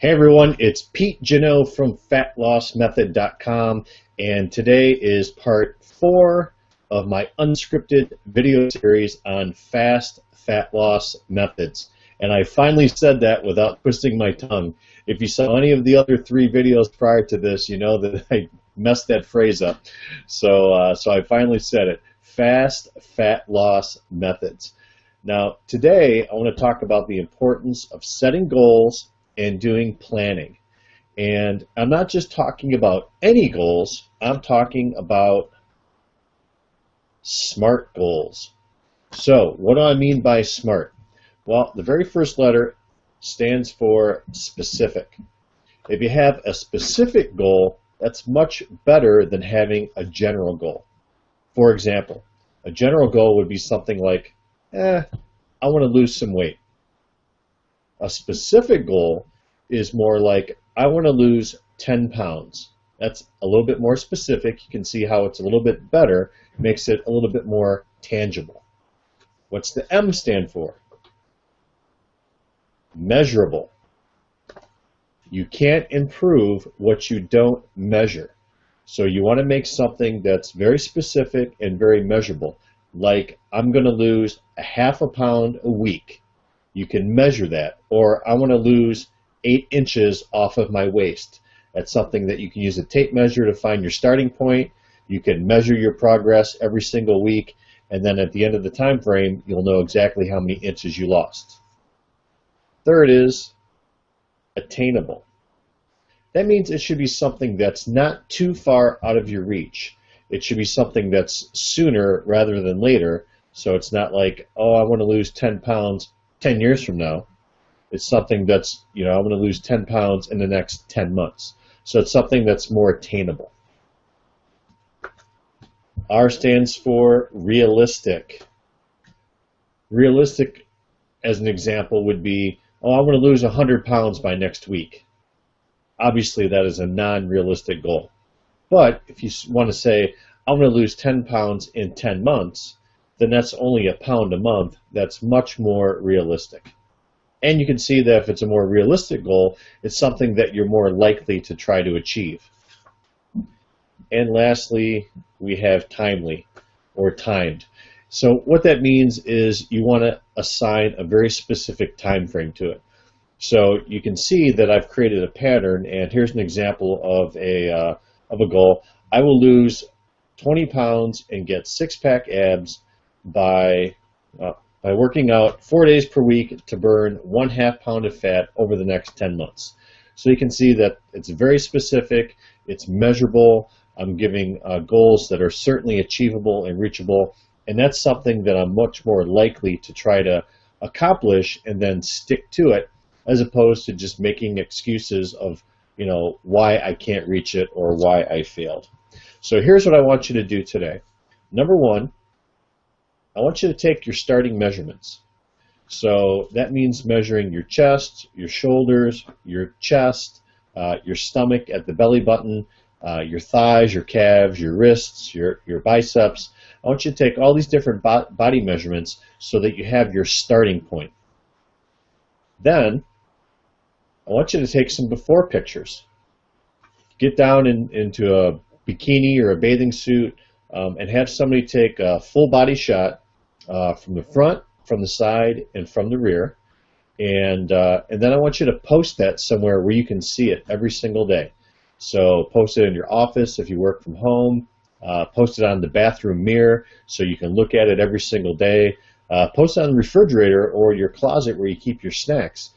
Hey everyone, it's Pete Genot from FatLossMethod.com, and today is part 4 of my unscripted video series on fast fat loss methods. And I finally said that without twisting my tongue. If you saw any of the other 3 videos prior to this, you know that I messed that phrase up. So I finally said it, fast fat loss methods. Now today I want to talk about the importance of setting goals and doing planning. And I'm not just talking about any goals, I'm talking about SMART goals. So what do I mean by SMART? Well, the very first letter stands for specific. If you have a specific goal, that's much better than having a general goal. For example, a general goal would be something like, I want to lose some weight. A specific goal is more like, I want to lose 10 pounds. That's a little bit more specific. You can see how it's a little bit better, makes it a little bit more tangible. What's the M stand for? Measurable. You can't improve what you don't measure. So you want to make something that's very specific and very measurable. Like, I'm going to lose a half a pound a week. You can measure that. Or I want to lose 8 inches off of my waist. That's something that you can use a tape measure to find your starting point. You can measure your progress every single week, and then at the end of the time frame, you'll know exactly how many inches you lost. Third is attainable. That means it should be something that's not too far out of your reach. It should be something that's sooner rather than later, so it's not like, oh, I want to lose 10 pounds 10 years from now. It's something that's, I want to lose 10 pounds in the next 10 months. So it's something that's more attainable. R stands for realistic. Realistic, as an example, would be, oh, I want to lose 100 pounds by next week. Obviously, that is a non-realistic goal. But if you want to say, I want to lose 10 pounds in 10 months, then that's only a pound a month. That's much more realistic. And you can see that if it's a more realistic goal, it's something that you're more likely to try to achieve. And lastly, we have timely or timed. So what that means is you want to assign a very specific time frame to it. So you can see that I've created a pattern, and here's an example of a goal. I will lose 20 pounds and get 6-pack abs by working out 4 days per week to burn 1/2 pound of fat over the next 10 months. So you can see that it's very specific, it's measurable. I'm giving goals that are certainly achievable and reachable, and that's something that I'm much more likely to try to accomplish and then stick to it, as opposed to just making excuses of, why I can't reach it or why I failed. So here's what I want you to do today. Number 1, I want you to take your starting measurements. So that means measuring your chest, your shoulders, your chest, your stomach at the belly button, your thighs, your calves, your wrists, your biceps. I want you to take all these different body measurements so that you have your starting point. Then I want you to take some before pictures. Get down into a bikini or a bathing suit and have somebody take a full body shot from the front, from the side, and from the rear. And then I want you to post that somewhere where you can see it every single day. So post it in your office if you work from home. Post it on the bathroom mirror so you can look at it every single day. Post it on the refrigerator or your closet where you keep your snacks.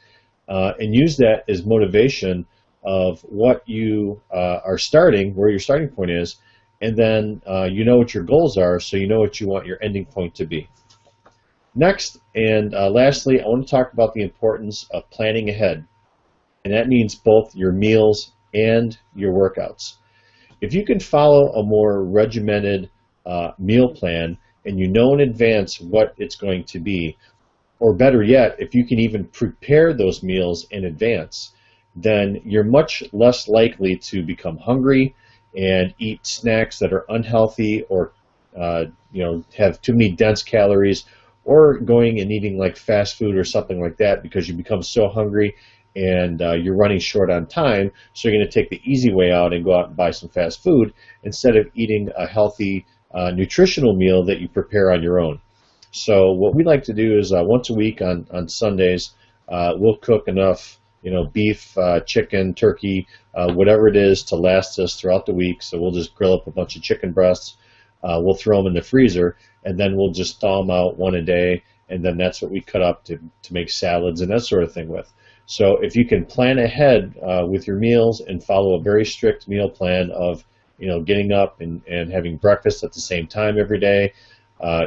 And use that as motivation of what you are starting, where your starting point is, and then you know what your goals are, so you know what you want your ending point to be. Next, and lastly, I want to talk about the importance of planning ahead, and that means both your meals and your workouts. If you can follow a more regimented meal plan, and you know in advance what it's going to be, or better yet, if you can even prepare those meals in advance, then you're much less likely to become hungry and eat snacks that are unhealthy or have too many dense calories, or going and eating like fast food or something like that because you become so hungry and you're running short on time, so you're going to take the easy way out and go out and buy some fast food instead of eating a healthy, nutritional meal that you prepare on your own. So what we like to do is once a week on Sundays, we'll cook enough, beef, chicken, turkey, whatever it is to last us throughout the week. So we'll just grill up a bunch of chicken breasts. We'll throw them in the freezer, and then we'll just thaw them out one a day, and then that's what we cut up to make salads and that sort of thing with. So if you can plan ahead with your meals and follow a very strict meal plan of, getting up and having breakfast at the same time every day,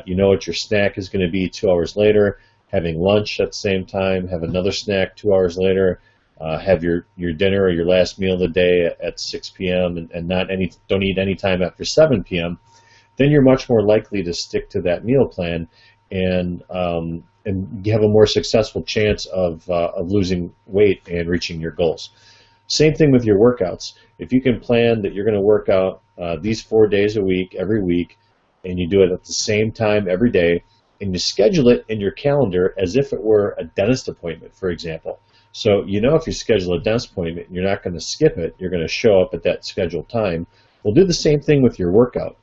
you know what your snack is going to be 2 hours later, having lunch at the same time, have another snack 2 hours later, have your dinner or your last meal of the day at 6 p.m. and don't eat any time after 7 p.m., then you're much more likely to stick to that meal plan and you have a more successful chance of losing weight and reaching your goals. Same thing with your workouts. If you can plan that you're going to work out these 4 days a week, every week, and you do it at the same time every day, and you schedule it in your calendar as if it were a dentist appointment, for example. So if you schedule a dentist appointment, you're not going to skip it. You're going to show up at that scheduled time. We'll do the same thing with your workout.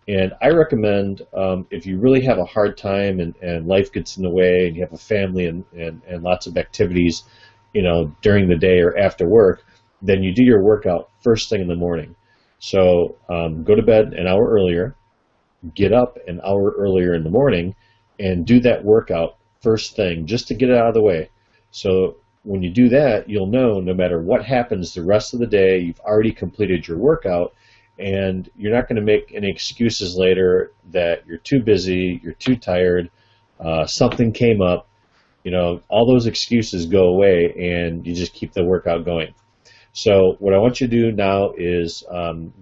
And I recommend if you really have a hard time and life gets in the way and you have a family and lots of activities, during the day or after work, then you do your workout first thing in the morning. So go to bed an hour earlier, get up an hour earlier in the morning, and do that workout first thing just to get it out of the way. So when you do that, you'll know no matter what happens the rest of the day, you've already completed your workout, and you're not going to make any excuses later that you're too busy, you're too tired, something came up. All those excuses go away, and you just keep the workout going. So what I want you to do now is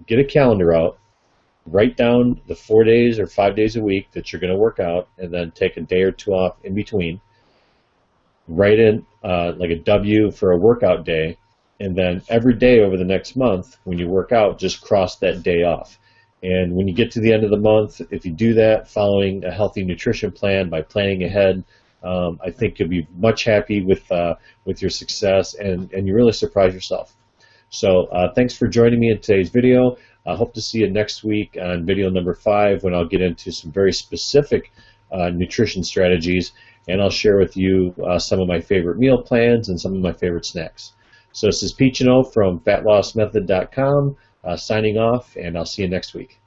get a calendar out, write down the 4 days or 5 days a week that you're going to work out, and then take a day or two off in between. Write in like a W for a workout day, and then every day over the next month when you work out, just cross that day off. And when you get to the end of the month, if you do that following a healthy nutrition plan by planning ahead, I think you'll be much happy with your success, and you really surprise yourself. So thanks for joining me in today's video. I hope to see you next week on video number 5, when I'll get into some very specific nutrition strategies, and I'll share with you some of my favorite meal plans and some of my favorite snacks. So this is Pete Genot from FatLossMethod.com signing off, and I'll see you next week.